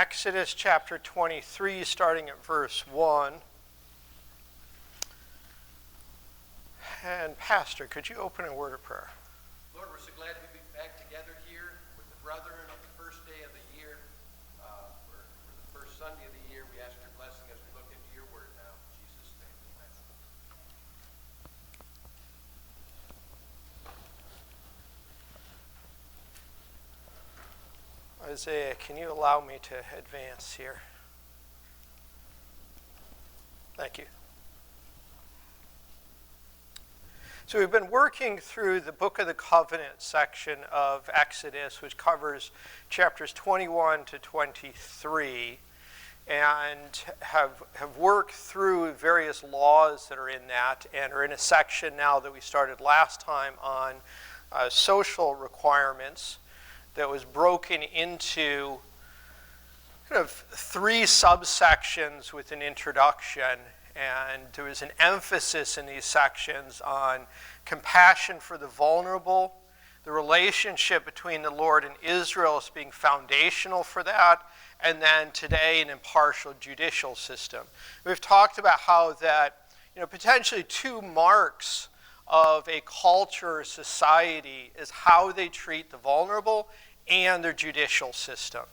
Exodus chapter 23, starting at verse 1. And Pastor, could you open a word of prayer? Lord, we're so glad to be back together here with the brethren on the first day of the year. For the first Sunday of the year, we ask your blessing as we look into your word now. In Jesus' name, amen. Isaiah, can you allow me to advance here? Thank you. So we've been working through the Book of the Covenant section of Exodus, which covers chapters 21 to 23, and have worked through various laws that are in that, and are in a section now that we started last time on social requirements that was broken into kind of three subsections with an introduction. And there was an emphasis in these sections on compassion for the vulnerable, the relationship between the Lord and Israel as being foundational for that, and then today an impartial judicial system. We've talked about how that, potentially two marks of a culture or society is how they treat the vulnerable and their judicial system.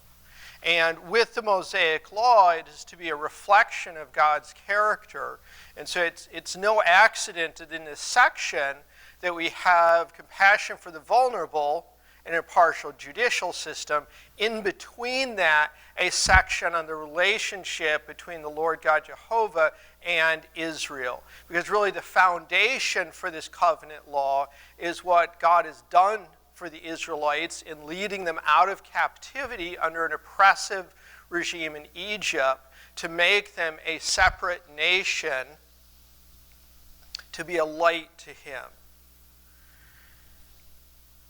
And with the Mosaic Law, it is to be a reflection of God's character. And so it's no accident that in this section that we have compassion for the vulnerable and an impartial judicial system. In between that, a section on the relationship between the Lord God Jehovah and Israel. Because really the foundation for this covenant law is what God has done for the Israelites in leading them out of captivity under an oppressive regime in Egypt to make them a separate nation, to be a light to him.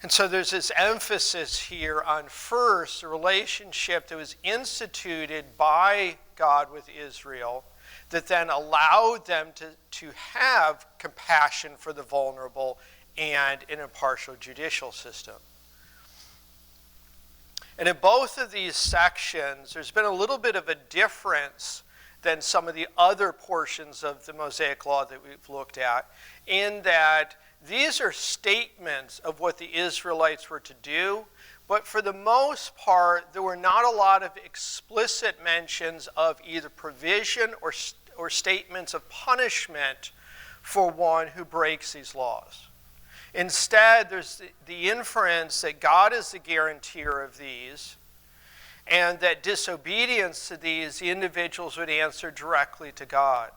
And so there's this emphasis here on first the relationship that was instituted by God with Israel that then allowed them to have compassion for the vulnerable and an impartial judicial system. And in both of these sections, there's been a little bit of a difference than some of the other portions of the Mosaic Law that we've looked at, in that these are statements of what the Israelites were to do, but for the most part, there were not a lot of explicit mentions of either provision or statements of punishment for one who breaks these laws. Instead, there's the inference that God is the guarantor of these, and that disobedience to these, the individuals would answer directly to God.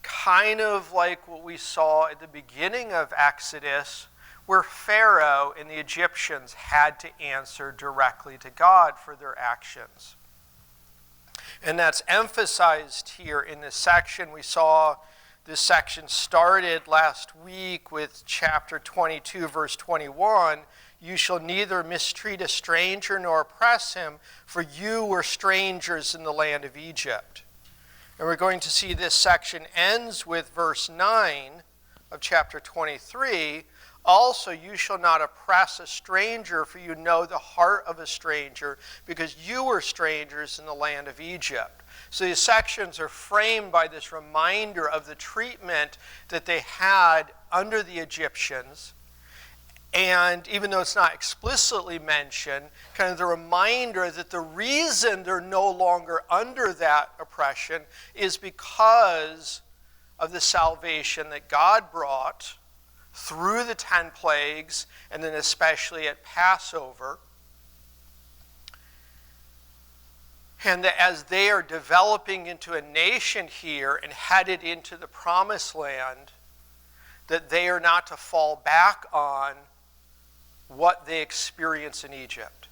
Kind of like what we saw at the beginning of Exodus, where Pharaoh and the Egyptians had to answer directly to God for their actions. And that's emphasized here in this section. We saw this section started last week with chapter 22, verse 21. You shall neither mistreat a stranger nor oppress him, for you were strangers in the land of Egypt. And we're going to see this section ends with verse 9 of chapter 23. Also, you shall not oppress a stranger, for you know the heart of a stranger, because you were strangers in the land of Egypt. So these sections are framed by this reminder of the treatment that they had under the Egyptians. And even though it's not explicitly mentioned, kind of the reminder that the reason they're no longer under that oppression is because of the salvation that God brought through the 10 plagues, and then especially at Passover. And that as they are developing into a nation here and headed into the promised land, that they are not to fall back on what they experienced in Egypt.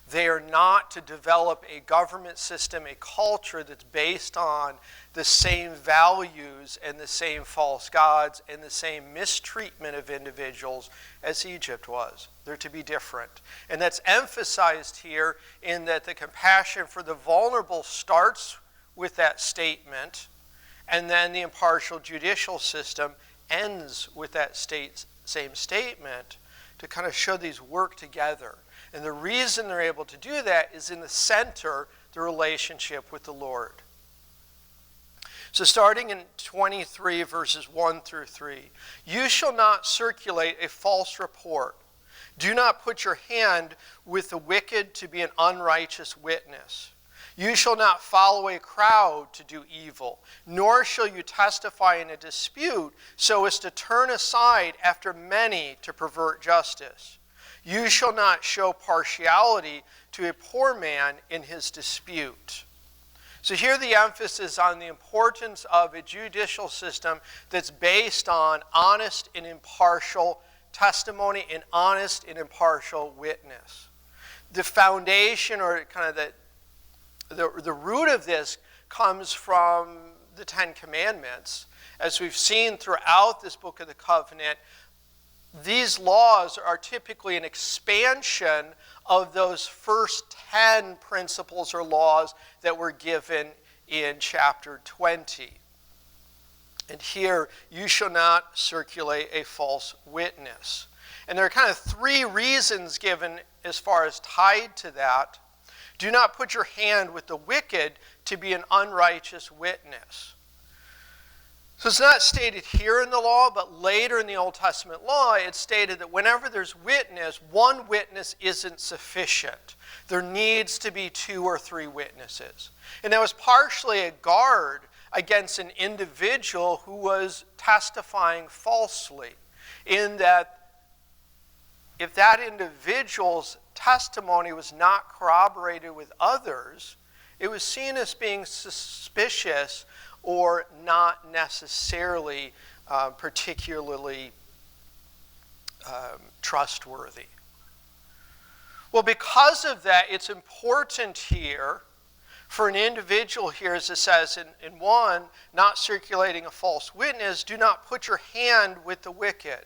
They are not to develop a government system, a culture that's based on the same values and the same false gods and the same mistreatment of individuals as Egypt was. They're to be different. And that's emphasized here in that the compassion for the vulnerable starts with that statement, and then the impartial judicial system ends with that same statement to kind of show these work together. And the reason they're able to do that is in the center, the relationship with the Lord. So starting in 23, verses 1 through 3, you shall not circulate a false report. Do not put your hand with the wicked to be an unrighteous witness. You shall not follow a crowd to do evil, nor shall you testify in a dispute so as to turn aside after many to pervert justice. You shall not show partiality to a poor man in his dispute. So here the emphasis on the importance of a judicial system that's based on honest and impartial testimony and honest and impartial witness. The foundation, or kind of the root of this, comes from the Ten Commandments. As we've seen throughout this book of the covenant, these laws are typically an expansion of those first 10 principles or laws that were given in chapter 20. And here, you shall not circulate a false witness. And there are kind of 3 reasons given as far as tied to that. Do not put your hand with the wicked to be an unrighteous witness. So it's not stated here in the law, but later in the Old Testament law, it's stated that whenever there's witness, one witness isn't sufficient. There needs to be 2 or 3 witnesses. And that was partially a guard against an individual who was testifying falsely, in that if that individual's testimony was not corroborated with others, it was seen as being suspicious or not necessarily particularly trustworthy. Well, because of that, it's important here for an individual here, as it says in 1, not circulating a false witness, do not put your hand with the wicked.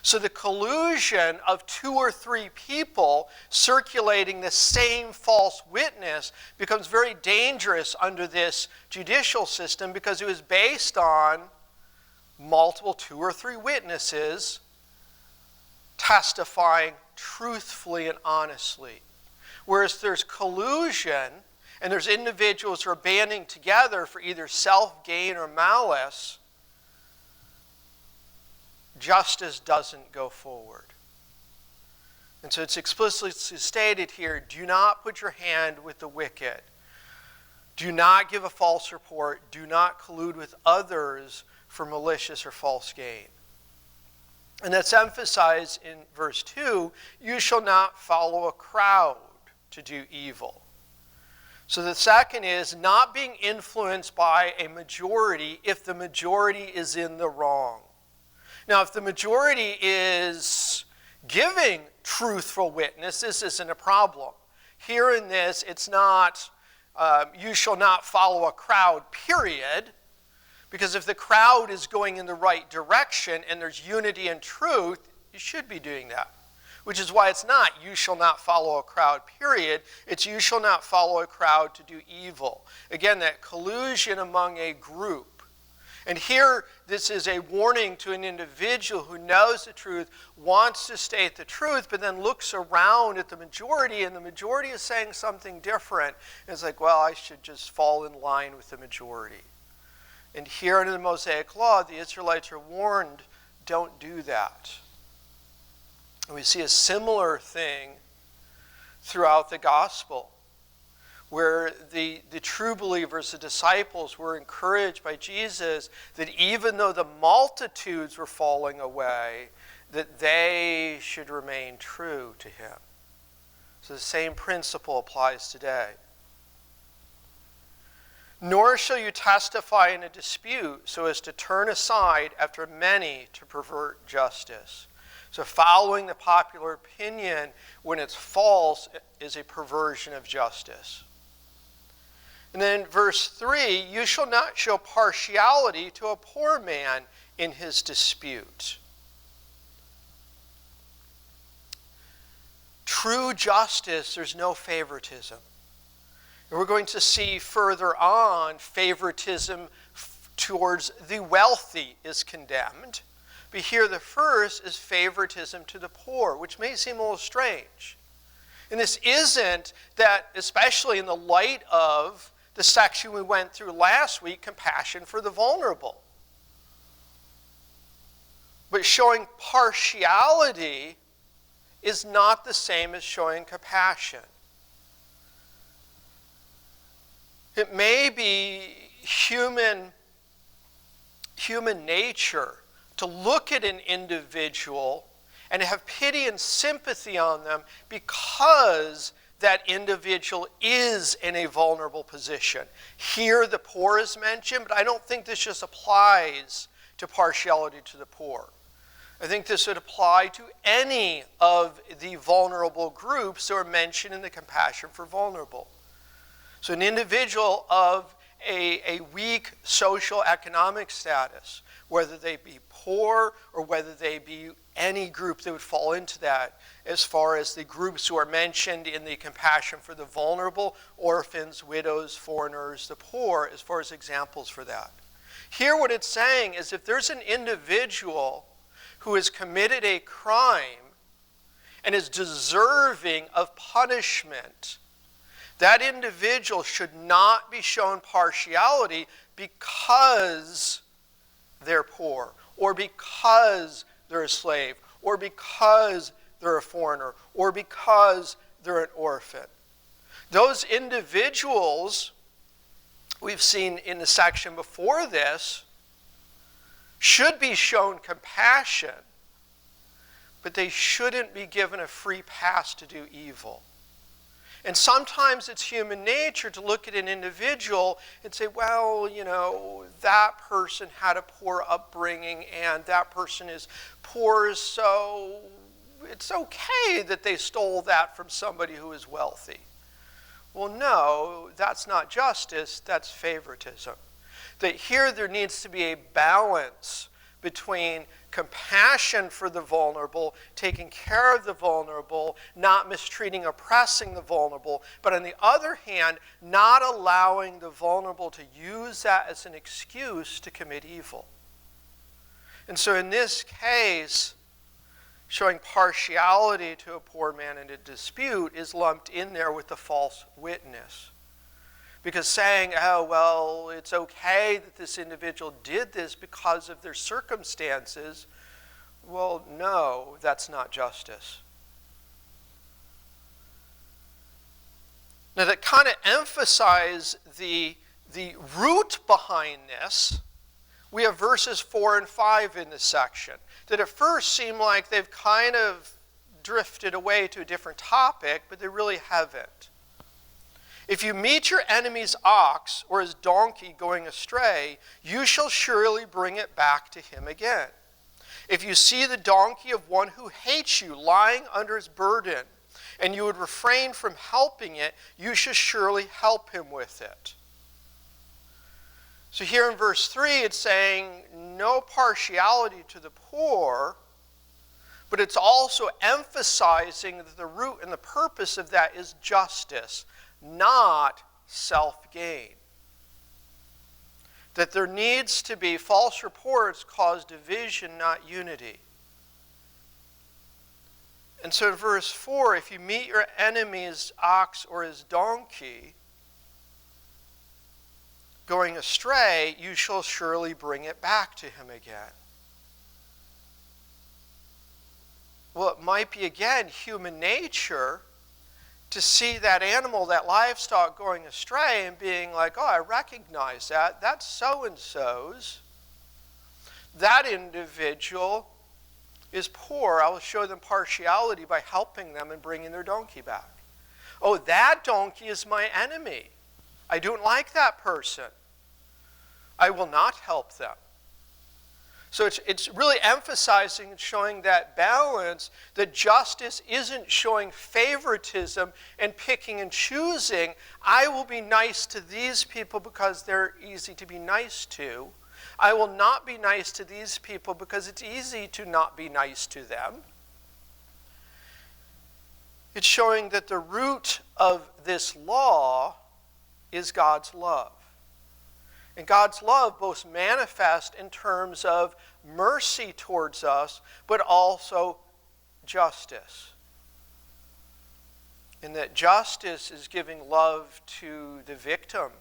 So the collusion of 2 or 3 people circulating the same false witness becomes very dangerous under this judicial system, because it was based on multiple 2 or 3 witnesses testifying truthfully and honestly. Whereas there's collusion and there's individuals who are banding together for either self-gain or malice, justice doesn't go forward. And so it's explicitly stated here, do not put your hand with the wicked. Do not give a false report. Do not collude with others for malicious or false gain. And that's emphasized in verse 2, you shall not follow a crowd to do evil. So the second is not being influenced by a majority if the majority is in the wrong. Now, if the majority is giving truthful witness, this isn't a problem. Here in this, it's not, you shall not follow a crowd, period. Because if the crowd is going in the right direction and there's unity and truth, you should be doing that. Which is why it's not, you shall not follow a crowd, period. It's you shall not follow a crowd to do evil. Again, that collusion among a group. And here, this is a warning to an individual who knows the truth, wants to state the truth, but then looks around at the majority, and the majority is saying something different. And it's like, well, I should just fall in line with the majority. And here under the Mosaic Law, the Israelites are warned, don't do that. And we see a similar thing throughout the gospel, where the true believers, the disciples, were encouraged by Jesus that even though the multitudes were falling away, that they should remain true to him. So the same principle applies today. Nor shall you testify in a dispute so as to turn aside after many to pervert justice. So following the popular opinion when it's false is a perversion of justice. And then verse 3, you shall not show partiality to a poor man in his dispute. True justice, there's no favoritism. And we're going to see further on, favoritism towards the wealthy is condemned. But here the first is favoritism to the poor, which may seem a little strange. And this isn't that, especially in the light of the section we went through last week, compassion for the vulnerable. But showing partiality is not the same as showing compassion. It may be human nature to look at an individual and have pity and sympathy on them because that individual is in a vulnerable position. Here the poor is mentioned, but I don't think this just applies to partiality to the poor. I think this would apply to any of the vulnerable groups that are mentioned in the compassion for vulnerable. So an individual of a weak social economic status, whether they be poor or whether they be any group that would fall into that, as far as the groups who are mentioned in the compassion for the vulnerable, orphans, widows, foreigners, the poor, as far as examples for that. Here what it's saying is if there's an individual who has committed a crime and is deserving of punishment, that individual should not be shown partiality because they're poor, or because they're a slave, or because they're a foreigner, or because they're an orphan. Those individuals we've seen in the section before this should be shown compassion, but they shouldn't be given a free pass to do evil. And sometimes it's human nature to look at an individual and say, well, you know, that person had a poor upbringing and that person is poor, so it's okay that they stole that from somebody who is wealthy. Well, no, that's not justice, that's favoritism. That here there needs to be a balance between compassion for the vulnerable, taking care of the vulnerable, not mistreating, oppressing the vulnerable, but on the other hand, not allowing the vulnerable to use that as an excuse to commit evil. And so in this case, showing partiality to a poor man in a dispute is lumped in there with the false witness. Because saying, oh, well, it's okay that this individual did this because of their circumstances, well, no, that's not justice. Now, to kind of emphasize the root behind this, we have verses 4 and 5 in this section that at first seem like they've kind of drifted away to a different topic, but they really haven't. If you meet your enemy's ox or his donkey going astray, you shall surely bring it back to him again. If you see the donkey of one who hates you lying under his burden, and you would refrain from helping it, you shall surely help him with it. So here in verse 3, it's saying no partiality to the poor, but it's also emphasizing that the root and the purpose of that is justice, not self-gain. That there needs to be false reports cause division, not unity. And so in verse 4, if you meet your enemy's ox or his donkey going astray, you shall surely bring it back to him again. Well, it might be, again, human nature to see that animal, that livestock going astray and being like, oh, I recognize that. That's so-and-so's. That individual is poor. I will show them partiality by helping them and bringing their donkey back. Oh, that donkey is my enemy. I don't like that person. I will not help them. So it's really emphasizing and showing that balance, that justice isn't showing favoritism and picking and choosing. I will be nice to these people because they're easy to be nice to. I will not be nice to these people because it's easy to not be nice to them. It's showing that the root of this law is God's love. And God's love both manifest in terms of mercy towards us, but also justice. in that justice is giving love to the victim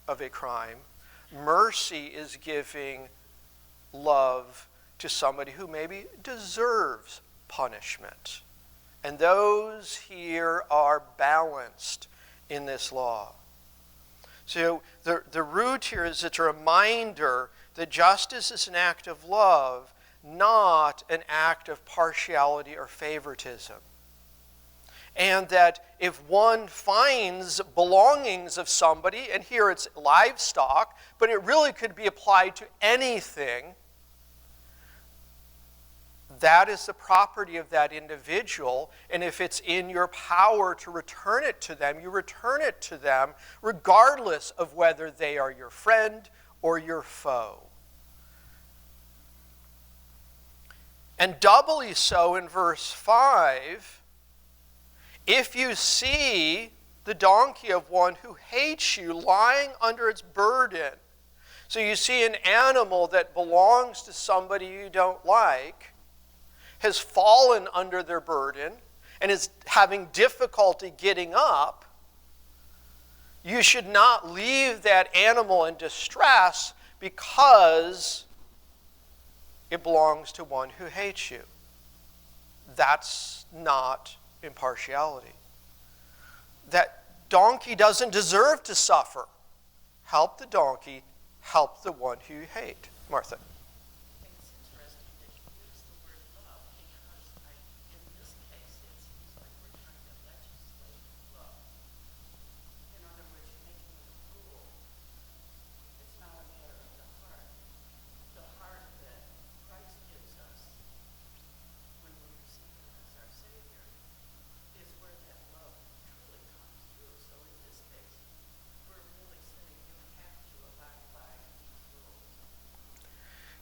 of a crime. Mercy is giving love to somebody who maybe deserves punishment. And those here are balanced in this law. So the root here is it's a reminder that justice is an act of love, not an act of partiality or favoritism. And that if one finds belongings of somebody, and here it's livestock, but it really could be applied to anything, that is the property of that individual, and if it's in your power to return it to them, you return it to them regardless of whether they are your friend or your foe. And doubly so in verse 5, if you see the donkey of one who hates you lying under its burden. So you see an animal that belongs to somebody you don't like, has fallen under their burden, and is having difficulty getting up, you should not leave that animal in distress because it belongs to one who hates you. That's not impartiality. That donkey doesn't deserve to suffer. Help the donkey, help the one who you hate. Martha.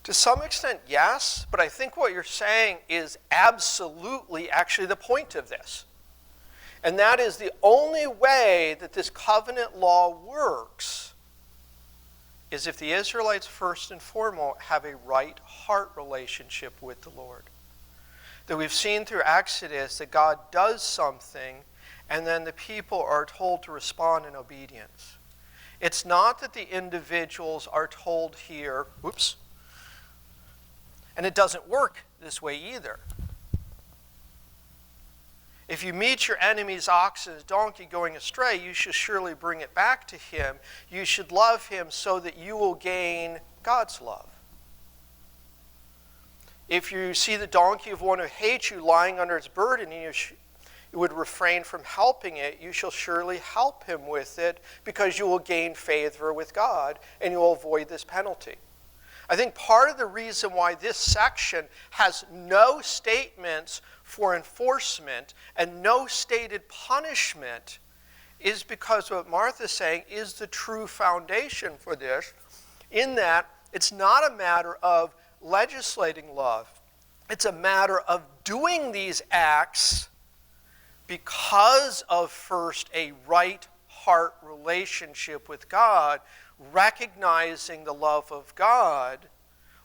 To some extent, yes, but I think what you're saying is absolutely actually the point of this. And that is the only way that this covenant law works is if the Israelites first and foremost have a right heart relationship with the Lord. That we've seen through Exodus that God does something and then the people are told to respond in obedience. It's not that the individuals are told here, and it doesn't work this way either. If you meet your enemy's ox and his donkey going astray, you should surely bring it back to him. You should love him so that you will gain God's love. If you see the donkey of one who hates you lying under its burden, and you would refrain from helping it, you shall surely help him with it because you will gain favor with God and you will avoid this penalty. I think part of the reason why this section has no statements for enforcement and no stated punishment is because what Martha's saying is the true foundation for this, in that it's not a matter of legislating love. It's a matter of doing these acts because of first a right heart relationship with God, recognizing the love of God,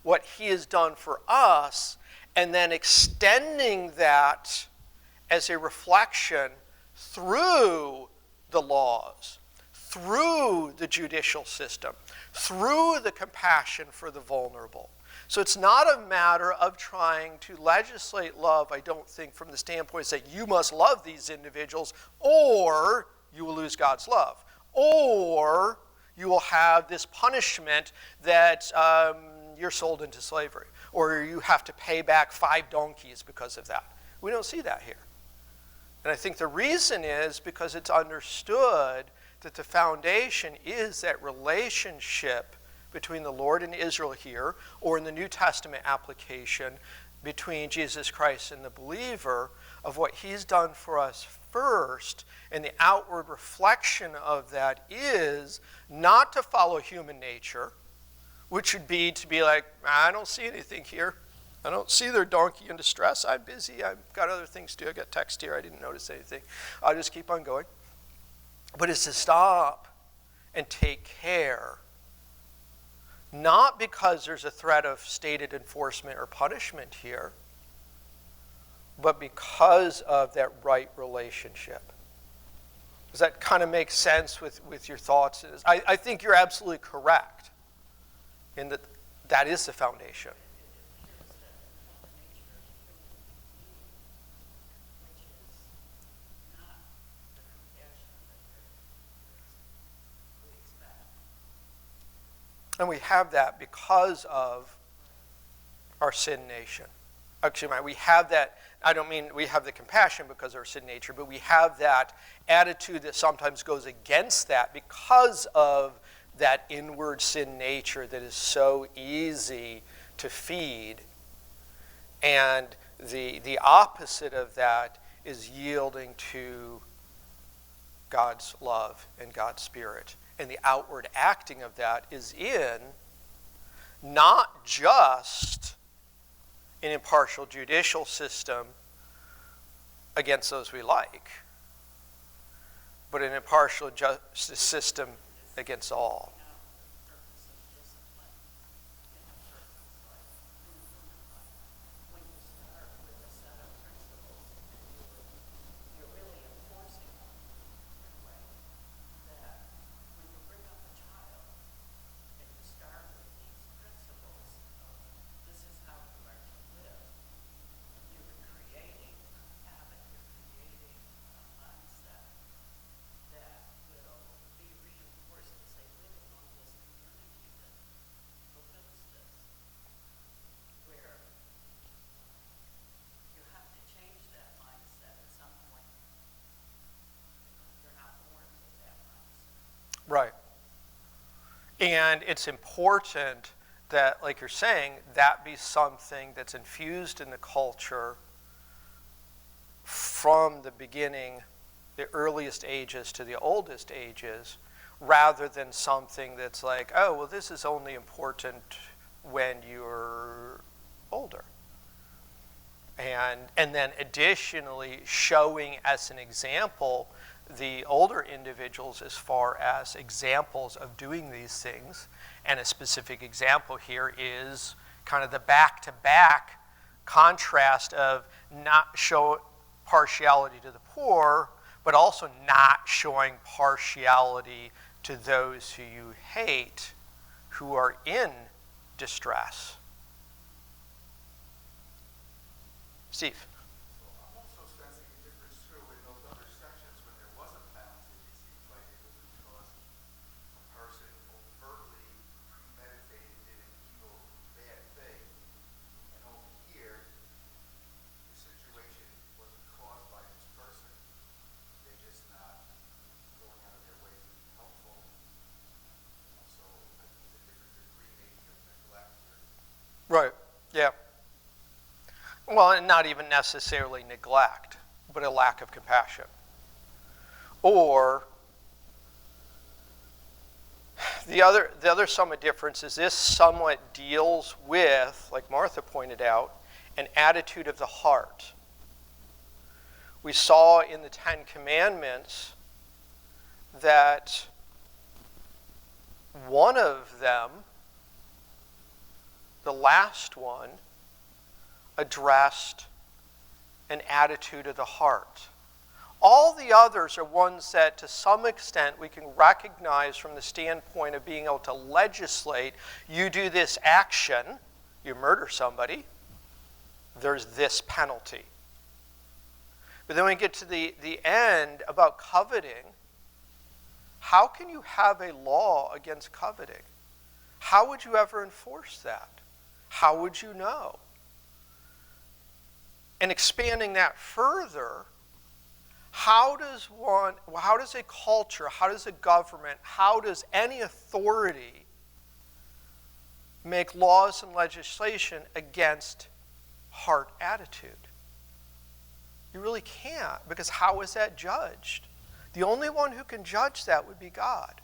what he has done for us, and then extending that as a reflection through the laws, through the judicial system, through the compassion for the vulnerable. So it's not a matter of trying to legislate love, I don't think, from the standpoint that you must love these individuals or you will lose God's love, or you will have this punishment that you're sold into slavery, or you have to pay back 5 donkeys because of that. We don't see that here. And I think the reason is because it's understood that the foundation is that relationship between the Lord and Israel here, or in the New Testament application, between Jesus Christ and the believer, of what he's done for us first, and the outward reflection of that is not to follow human nature, which would be to be like, I don't see anything here. I don't see their donkey in distress. I'm busy. I've got other things to do. I got text here. I didn't notice anything. I'll just keep on going. But it's to stop and take care, not because there's a threat of stated enforcement or punishment here, but because of that right relationship. Does that kind of make sense with your thoughts? I think you're absolutely correct in that that is the foundation. And we have that because of our sin nature. Actually, we have that, I don't mean we have the compassion because of our sin nature, but we have that attitude that sometimes goes against that because of that inward sin nature that is so easy to feed. And the opposite of that is yielding to God's love and God's Spirit. And the outward acting of that is in not just an impartial judicial system against those we like, but an impartial justice system against all. Right. And it's important that, like you're saying, that be something that's infused in the culture from the beginning, the earliest ages to the oldest ages, rather than something that's like, oh, well, this is only important when you're older. And then additionally showing as an example the older individuals as far as examples of doing these things. And a specific example here is kind of the back-to-back contrast of not show partiality to the poor, but also not showing partiality to those who you hate, who are in distress. Steve. I'm also sensing a difference too in those other sections when there was a penalty. It seems like it was because a person overtly premeditated did an evil, bad thing. And over here, the situation wasn't caused by this person. They're just not going out of their way to be helpful. So I think there's a different degree maybe of neglect here. Right, yeah. Well, and not even necessarily neglect, but a lack of compassion. Or the other somewhat difference is this somewhat deals with, like Martha pointed out, an attitude of the heart. We saw in the Ten Commandments that one of them, the last one, addressed an attitude of the heart. All the others are ones that to some extent we can recognize from the standpoint of being able to legislate. You do this action, you murder somebody, there's this penalty. But then we get to the end about coveting. How can you have a law against coveting? How would you ever enforce that? How would you know? And expanding that further, how does a culture, how does a government, how does any authority make laws and legislation against heart attitude? You really can't, because how is that judged? The only one who can judge that would be God.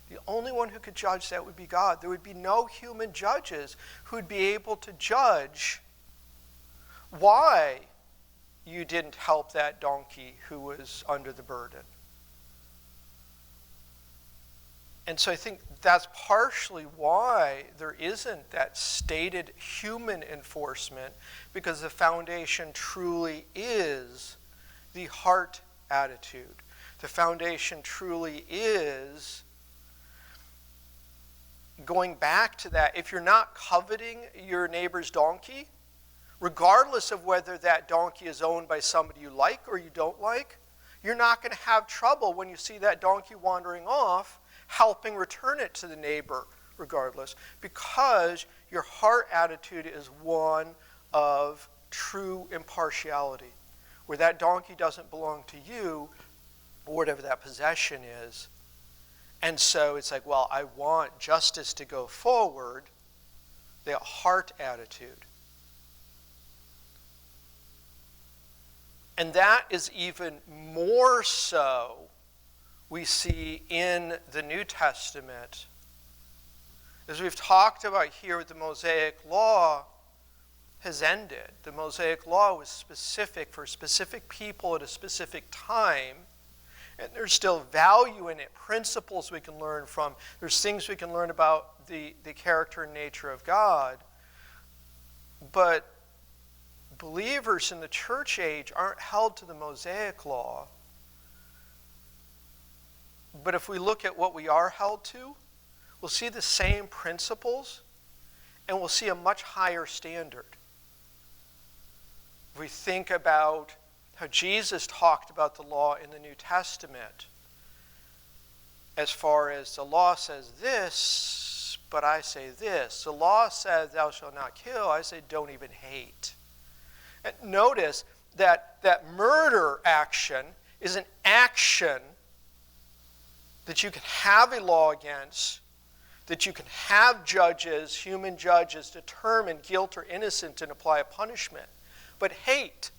The only one who could judge that would be God. There would be no human judges who would be able to judge why you didn't help that donkey who was under the burden. And so I think that's partially why there isn't that stated human enforcement, because the foundation truly is the heart attitude. The foundation truly is going back to that. If you're not coveting your neighbor's donkey, regardless of whether that donkey is owned by somebody you like or you don't like, you're not going to have trouble when you see that donkey wandering off, helping return it to the neighbor regardless, because your heart attitude is one of true impartiality, where that donkey doesn't belong to you, or whatever that possession is. And so it's like, well, I want justice to go forward, the heart attitude. And that is even more so we see in the New Testament. As we've talked about here, the Mosaic Law has ended. The Mosaic Law was specific for specific people at a specific time. And there's still value in it, principles we can learn from. There's things we can learn about the character and nature of God. But believers in the church age aren't held to the Mosaic Law. But if we look at what we are held to, we'll see the same principles, and we'll see a much higher standard. If we think about how Jesus talked about the law in the New Testament, as far as the law says this, but I say this. The law says thou shalt not kill. I say don't even hate. And notice that murder action is an action that you can have a law against, that you can have judges, human judges, determine guilt or innocence and apply a punishment. But hate,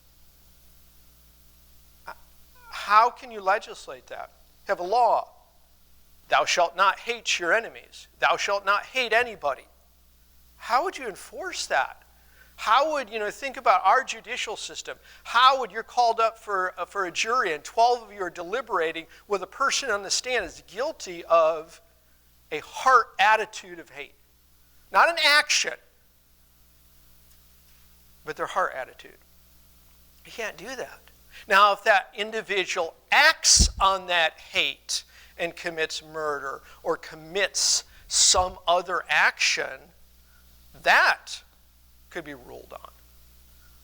how can you legislate that? You have a law. Thou shalt not hate your enemies. Thou shalt not hate anybody. How would you enforce that? How would, think about our judicial system. How would you're called up for a jury and 12 of you are deliberating with a person on the stand is guilty of a heart attitude of hate? Not an action, but their heart attitude. You can't do that. Now, if that individual acts on that hate and commits murder or commits some other action, that could be ruled on.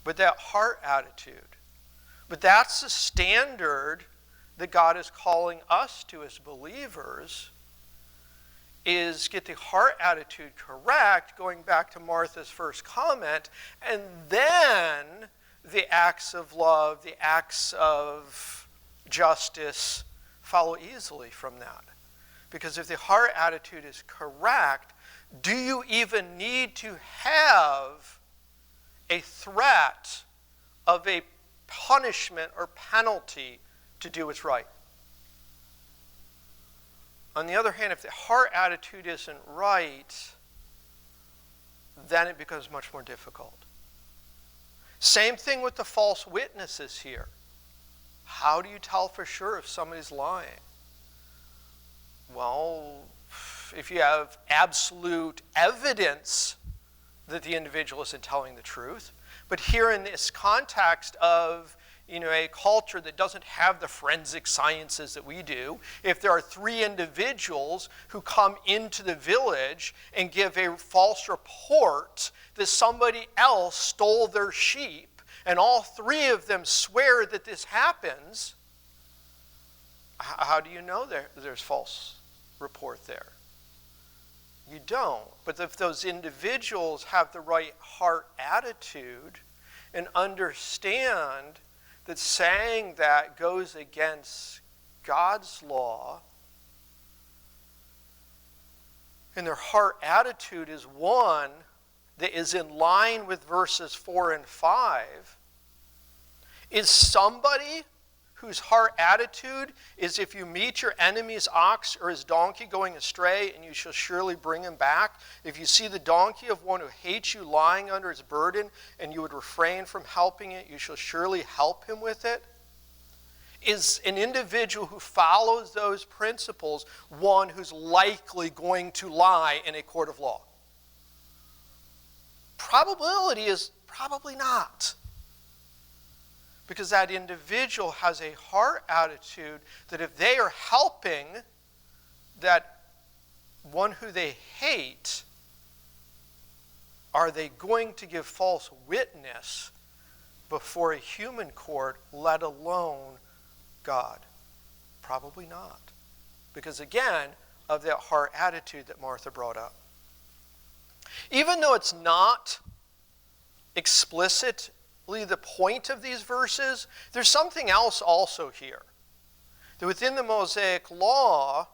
But that heart attitude, but that's the standard that God is calling us to as believers, is get the heart attitude correct, going back to Martha's first comment, and then the acts of love, the acts of justice follow easily from that. Because if the heart attitude is correct, do you even need to have a threat of a punishment or penalty to do what's right? On the other hand, if the heart attitude isn't right, then it becomes much more difficult. Same thing with the false witnesses here. How do you tell for sure if somebody's lying? Well, if you have absolute evidence that the individual isn't telling the truth. But here in this context of a culture that doesn't have the forensic sciences that we do, if there are 3 individuals who come into the village and give a false report that somebody else stole their sheep, and all 3 of them swear that this happens, how do you know there's false report there? You don't. But if those individuals have the right heart attitude and understand that saying that goes against God's law, and their heart attitude is one that is in line with verses 4 and 5, is somebody whose heart attitude is, if you meet your enemy's ox or his donkey going astray, and you shall surely bring him back. If you see the donkey of one who hates you lying under its burden, and you would refrain from helping it, you shall surely help him with it. Is an individual who follows those principles one who's likely going to lie in a court of law? Probability is probably not. because that individual has a heart attitude that if they are helping that one who they hate, are they going to give false witness before a human court, let alone God? Probably not. Because again, of that heart attitude that Martha brought up. Even though it's not explicitly the point of these verses, there's something else also here. That within the Mosaic law,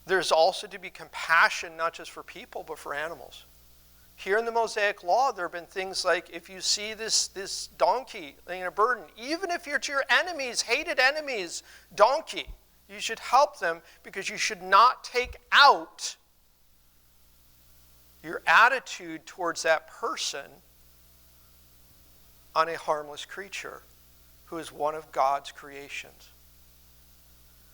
there's also to be compassion not just for people, but for animals. Here in the Mosaic law, there have been things like if you see this donkey laying a burden, even if you're to your enemies, hated enemies, donkey, you should help them because you should not take out your attitude towards that person on a harmless creature who is one of God's creations.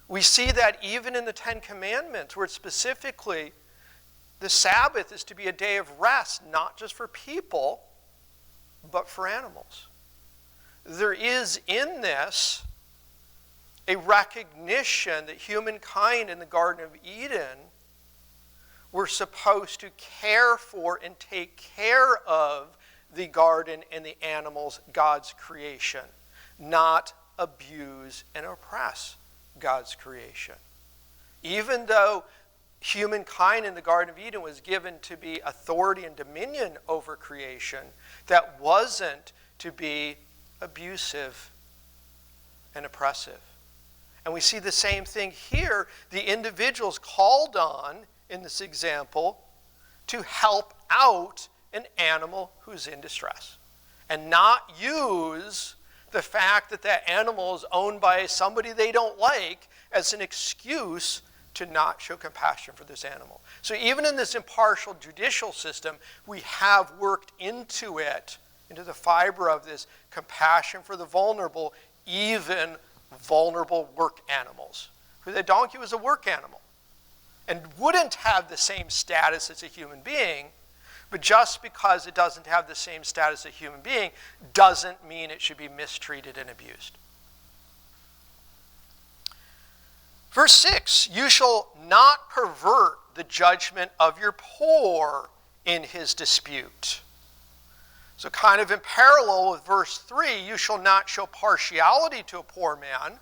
We see that even in the Ten Commandments, where specifically the Sabbath is to be a day of rest, not just for people, but for animals. There is in this a recognition that humankind in the Garden of Eden were supposed to care for and take care of the garden and the animals, God's creation, not abuse and oppress God's creation. Even though humankind in the Garden of Eden was given to be authority and dominion over creation, that wasn't to be abusive and oppressive. And we see the same thing here. The individuals called on, in this example, to help out an animal who's in distress. And not use the fact that that animal is owned by somebody they don't like as an excuse to not show compassion for this animal. So even in this impartial judicial system, we have worked into it, into the fiber of this compassion for the vulnerable, even vulnerable work animals. The donkey was a work animal and wouldn't have the same status as a human being, but just because it doesn't have the same status as a human being doesn't mean it should be mistreated and abused. Verse 6, you shall not pervert the judgment of your poor in his dispute. So kind of in parallel with verse 3, you shall not show partiality to a poor man.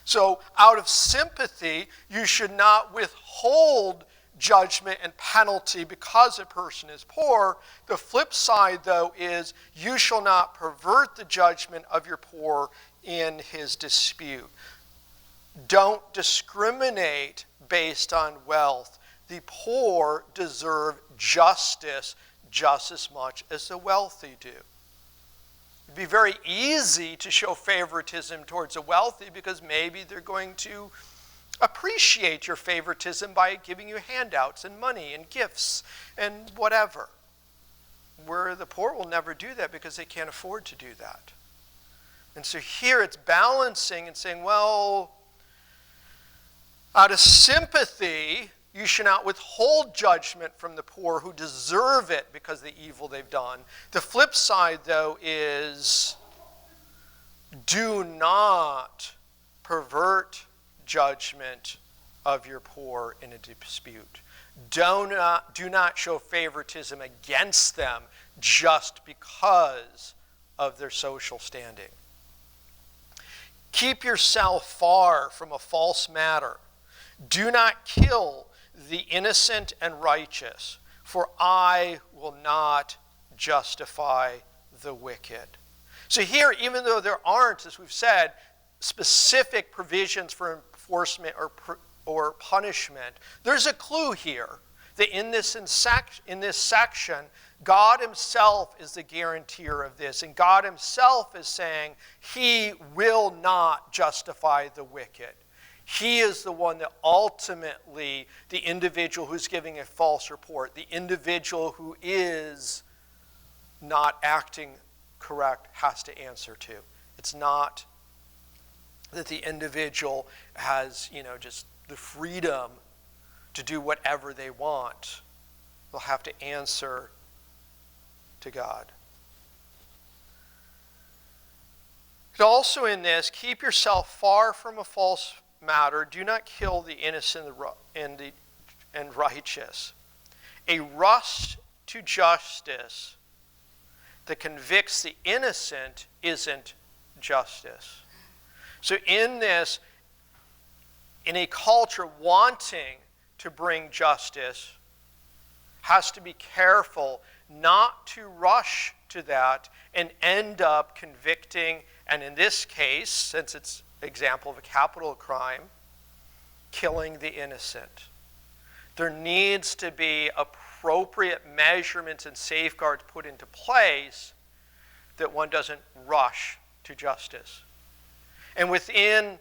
So out of sympathy, you should not withhold judgment and penalty because a person is poor. The flip side, though, is you shall not pervert the judgment of your poor in his dispute. Don't discriminate based on wealth. The poor deserve justice just as much as the wealthy do. It'd be very easy to show favoritism towards the wealthy because maybe they're going to appreciate your favoritism by giving you handouts and money and gifts and whatever. Where the poor will never do that because they can't afford to do that. And so here it's balancing and saying, well, out of sympathy, you should not withhold judgment from the poor who deserve it because of the evil they've done. The flip side, though, is do not pervert judgment of your poor in a dispute. Do not show favoritism against them just because of their social standing. Keep yourself far from a false matter. Do not kill the innocent and righteous, for I will not justify the wicked. So here, even though there aren't, as we've said, specific provisions for enforcement or punishment, there's a clue here that in this section, God himself is the guarantor of this, and God himself is saying he will not justify the wicked. He is the one that ultimately, the individual who's giving a false report, the individual who is not acting correct, has to answer to. It's not that the individual has, just the freedom to do whatever they want. They'll have to answer to God. Also in this, keep yourself far from a false matter. Do not kill the innocent and righteous. A rush to justice that convicts the innocent isn't justice. So in this, in a culture wanting to bring justice, has to be careful not to rush to that and end up convicting, and in this case, since it's an example of a capital crime, killing the innocent. There needs to be appropriate measurements and safeguards put into place that one doesn't rush to justice. And within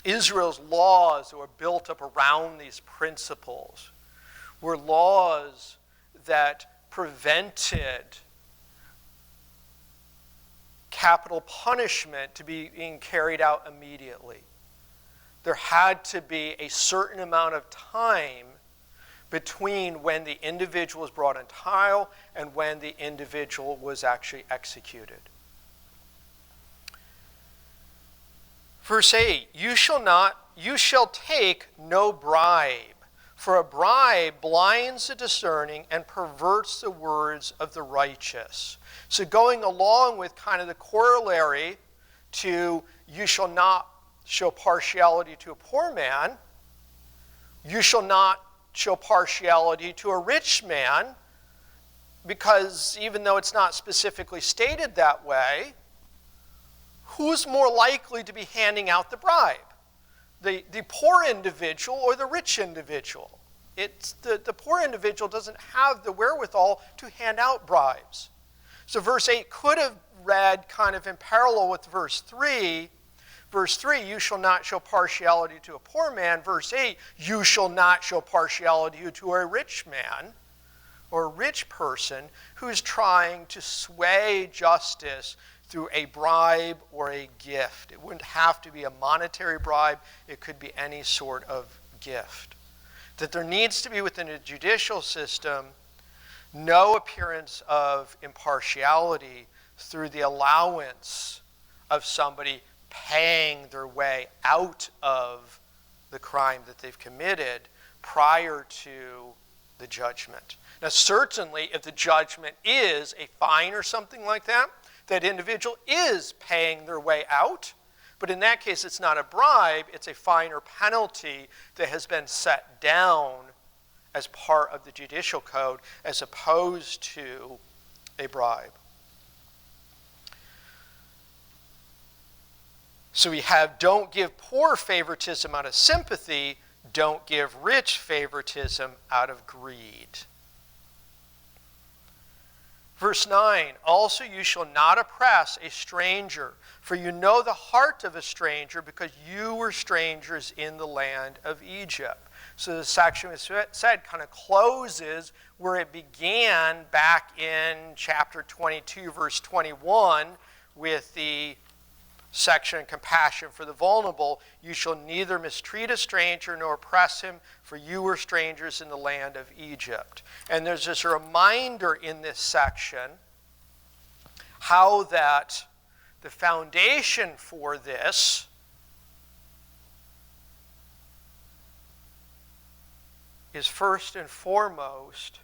Israel's laws that were built up around these principles were laws that prevented capital punishment to be being carried out immediately. There had to be a certain amount of time between when the individual was brought on trial and when the individual was actually executed. Verse 8, you shall take no bribe, for a bribe blinds the discerning and perverts the words of the righteous. So going along with kind of the corollary to you shall not show partiality to a poor man, you shall not show partiality to a rich man, because even though it's not specifically stated that way, who's more likely to be handing out the bribe? The poor individual or the rich individual? It's the poor individual doesn't have the wherewithal to hand out bribes. So verse 8 could have read kind of in parallel with verse 3. Verse 3, you shall not show partiality to a poor man. Verse 8, you shall not show partiality to a rich man or a rich person who's trying to sway justice through a bribe or a gift. It wouldn't have to be a monetary bribe. It could be any sort of gift. That there needs to be within a judicial system no appearance of impartiality through the allowance of somebody paying their way out of the crime that they've committed prior to the judgment. Now, certainly, if the judgment is a fine or something like that, that individual is paying their way out. But in that case, it's not a bribe, it's a fine or penalty that has been set down as part of the judicial code as opposed to a bribe. So we have don't give poor favoritism out of sympathy, don't give rich favoritism out of greed. Verse 9, also you shall not oppress a stranger, for you know the heart of a stranger because you were strangers in the land of Egypt. So the section we said kind of closes where it began back in chapter 22, verse 21, with the section, compassion for the vulnerable. You shall neither mistreat a stranger nor oppress him, for you were strangers in the land of Egypt. And there's just a reminder in this section how that the foundation for this is first and foremost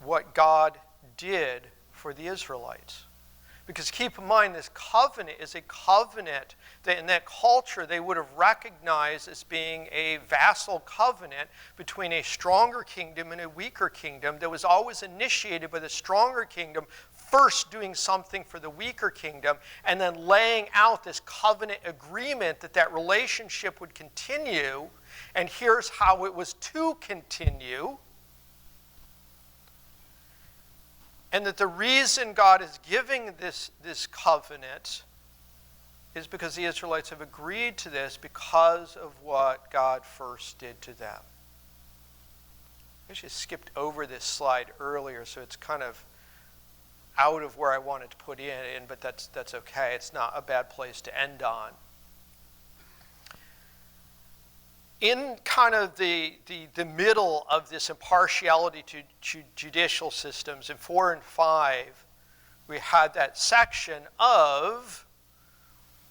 what God did for the Israelites. Because keep in mind, this covenant is a covenant that in that culture they would have recognized as being a vassal covenant between a stronger kingdom and a weaker kingdom that was always initiated by the stronger kingdom first doing something for the weaker kingdom and then laying out this covenant agreement that that relationship would continue. And here's how it was to continue. And that the reason God is giving this covenant is because the Israelites have agreed to this because of what God first did to them. I actually skipped over this slide earlier, so it's kind of out of where I wanted to put it in, but that's okay. It's not a bad place to end on. in kind of the middle of this impartiality to judicial systems, in 4 and 5, we had that section of,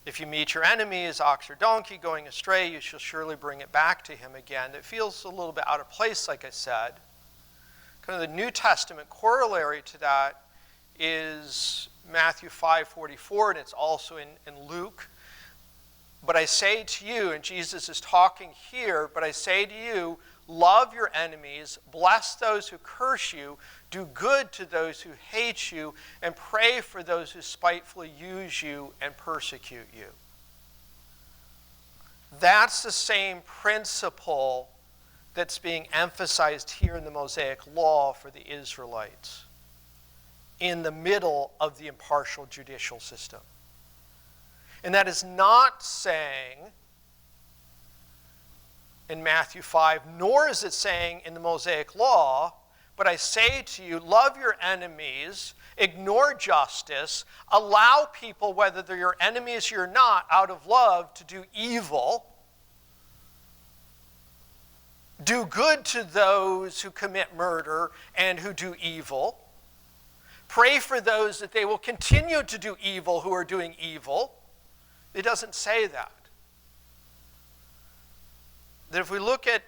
if you meet your enemy as ox or donkey going astray, you shall surely bring it back to him again. It feels a little bit out of place, like I said. Kind of the New Testament corollary to that is Matthew 5:44, and it's also in Luke. But I say to you, and Jesus is talking here, but I say to you, love your enemies, bless those who curse you, do good to those who hate you, and pray for those who spitefully use you and persecute you. That's the same principle that's being emphasized here in the Mosaic Law for the Israelites, in the middle of the impartial judicial system. And that is not saying in Matthew 5, nor is it saying in the Mosaic Law, but I say to you, love your enemies, ignore justice, allow people, whether they're your enemies or not, out of love to do evil. Do good to those who commit murder and who do evil. Pray for those that they will continue to do evil who are doing evil. It doesn't say that. That if we look at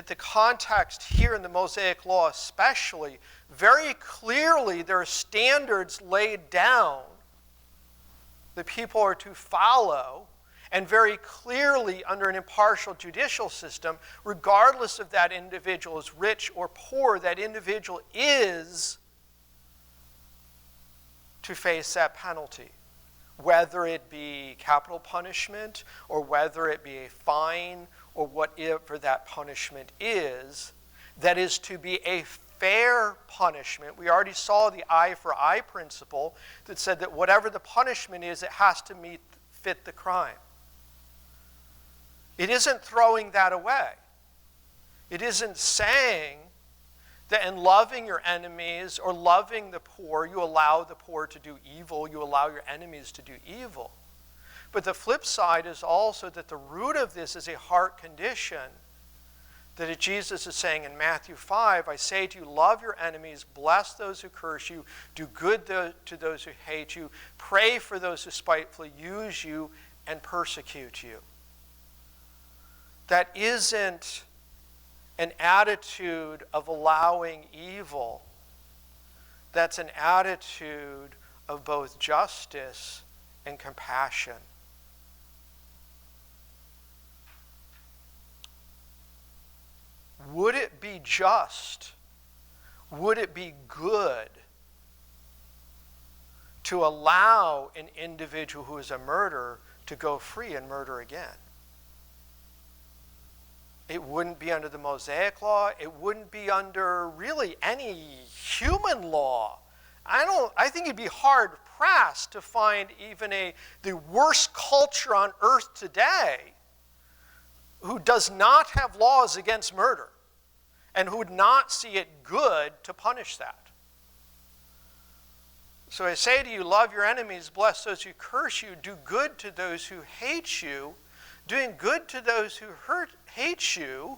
the context here in the Mosaic Law especially, very clearly there are standards laid down that people are to follow, and very clearly under an impartial judicial system, regardless if that individual is rich or poor, that individual is to face that penalty. Whether it be capital punishment or whether it be a fine or whatever that punishment is, that is to be a fair punishment. We already saw the eye for eye principle that said that whatever the punishment is, it has to fit the crime. It isn't throwing that away. It isn't saying that in loving your enemies or loving the poor, you allow the poor to do evil, you allow your enemies to do evil. But the flip side is also that the root of this is a heart condition. That Jesus is saying in Matthew 5, I say to you, love your enemies, bless those who curse you, do good to those who hate you, pray for those who spitefully use you and persecute you. That isn't an attitude of allowing evil. That's an attitude of both justice and compassion. Would it be just, would it be good to allow an individual who is a murderer to go free and murder again? It wouldn't be under the Mosaic Law. It wouldn't be under really any human law. I think it'd be hard-pressed to find even the worst culture on earth today who does not have laws against murder and who would not see it good to punish that. So I say to you, love your enemies, bless those who curse you, do good to those who hate you. Doing good to those who hate you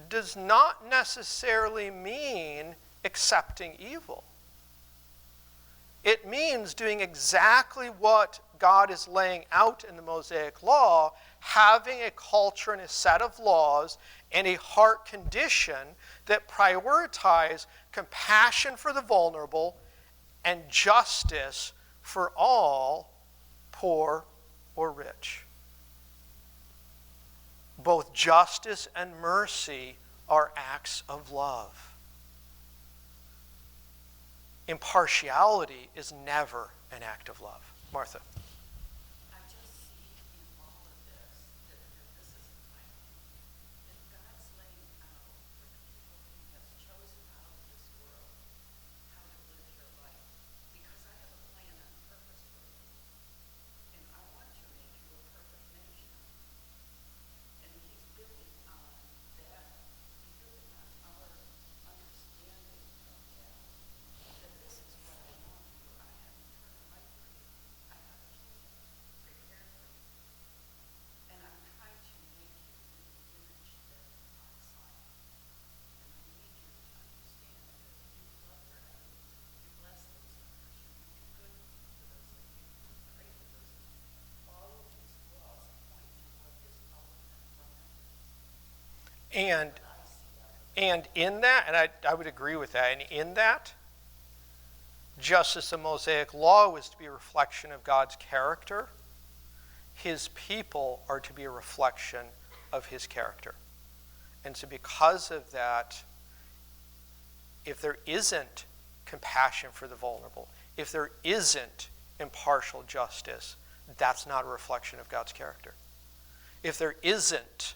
does not necessarily mean accepting evil. It means doing exactly what God is laying out in the Mosaic Law, having a culture and a set of laws and a heart condition that prioritize compassion for the vulnerable and justice for all, poor or rich. Both justice and mercy are acts of love. Impartiality is never an act of love. Martha. I just see in all of this that this is the plan. That God's laying out for the people He has chosen out of this world how to live your life. Because I have a plan and purpose for you. And I want to make you a perfect nation. And He's building on that. He's building on our understanding of that. That this is what I want for you. I have eternal life for you. I have a And in that, and I would agree with that, and in that, just as the Mosaic Law was to be a reflection of God's character, his people are to be a reflection of his character. And so because of that, if there isn't compassion for the vulnerable, if there isn't impartial justice, that's not a reflection of God's character. If there isn't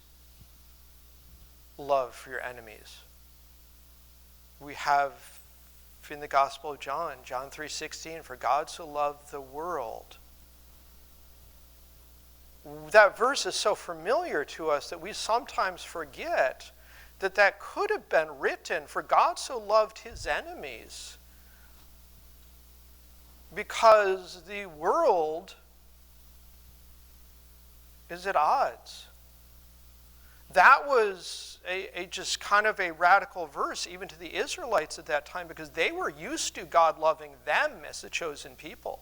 love for your enemies, we have in the Gospel of John, John 3:16, for God so loved the world. That verse is so familiar to us that we sometimes forget that that could have been written, for God so loved his enemies, because the world is at odds. That was a just kind of a radical verse even to the Israelites at that time, because they were used to God loving them as a chosen people.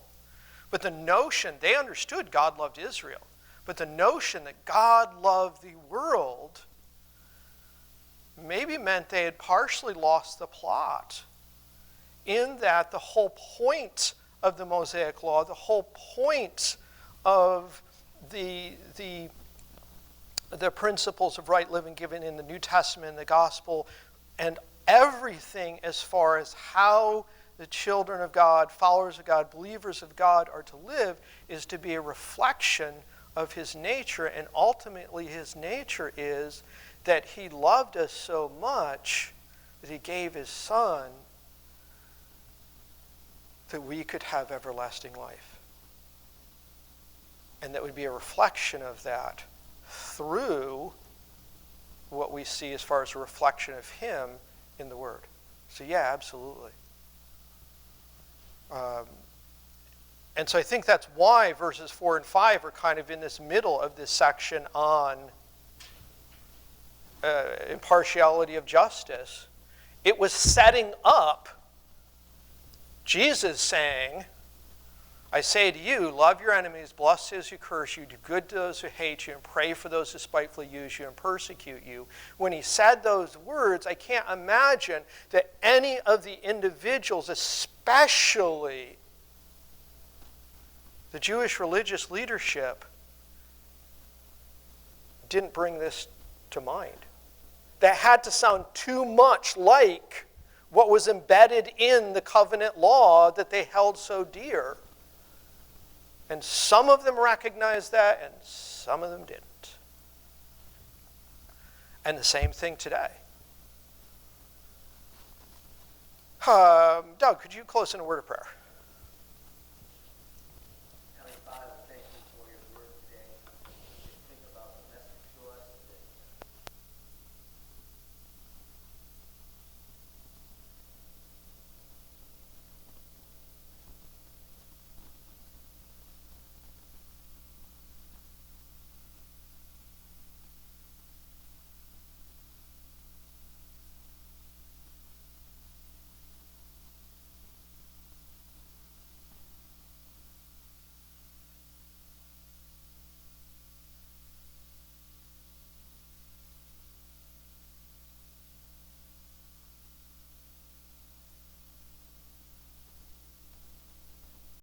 But the notion, they understood God loved Israel, but the notion that God loved the world maybe meant they had partially lost the plot, in that the whole point of the Mosaic Law, the whole point of the principles of right living given in the New Testament and the gospel, and everything as far as how the children of God, followers of God, believers of God are to live, is to be a reflection of his nature. And ultimately his nature is that he loved us so much that he gave his son that we could have everlasting life. And that would be a reflection of that through what we see as far as a reflection of him in the Word. So yeah, absolutely. And so I think that's why verses 4 and 5 are kind of in this middle of this section on impartiality of justice. It was setting up Jesus saying, I say to you, love your enemies, bless those who curse you, do good to those who hate you, and pray for those who spitefully use you and persecute you. When he said those words, I can't imagine that any of the individuals, especially the Jewish religious leadership, didn't bring this to mind. That had to sound too much like what was embedded in the covenant law that they held so dear. And some of them recognized that, and some of them didn't. And the same thing today. Doug, could you close in a word of prayer?